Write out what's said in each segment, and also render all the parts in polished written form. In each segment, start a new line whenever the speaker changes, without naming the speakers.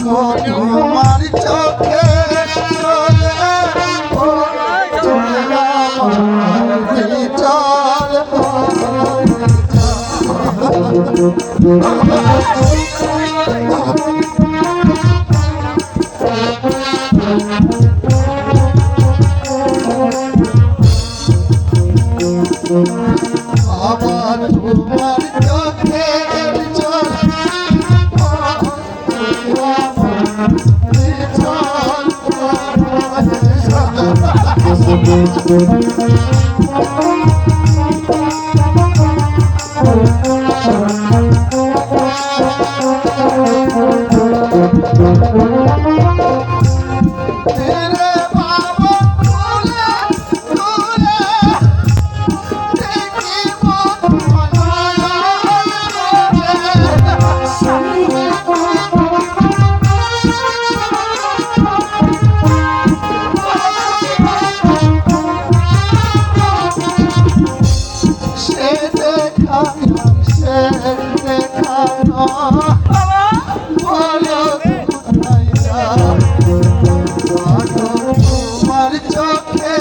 তোমার চোখে চলে চলে আমার তোমার চোখে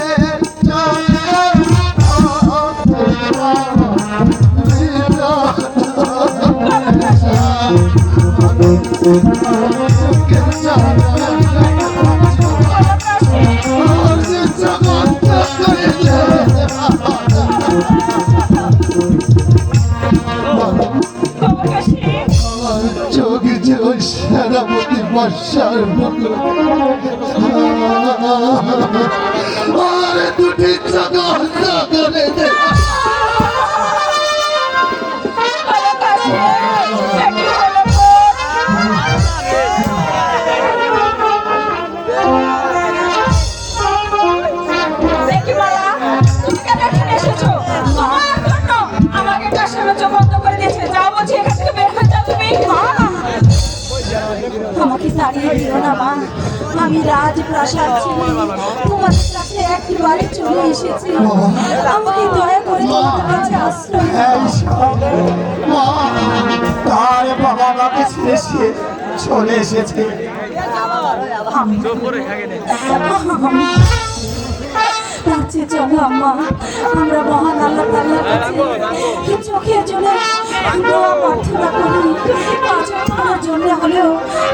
সেনাপতি বর্ষার মতো দুটি চোখ করে
আমাকে তাড়িয়ে দিও না মা, আমি রাজপ্রাসাদ ছেড়ে তোমাদের কাছে একবারে চলে এসেছি। আমাকে দয়া করে তোমাদের কাছে আশ্রয়
তার বাবা মাকে ছেড়ে চলে এসেছে।
চলো আম্মা, আমরা মহান আল্লাহ তাআলার কাছে চোখের জন্য দোয়া প্রার্থনা করি, পাঁচ ওয়াক্তের জন্য হলেও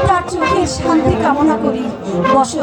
তার চোখের শান্তি কামনা করি। বসো।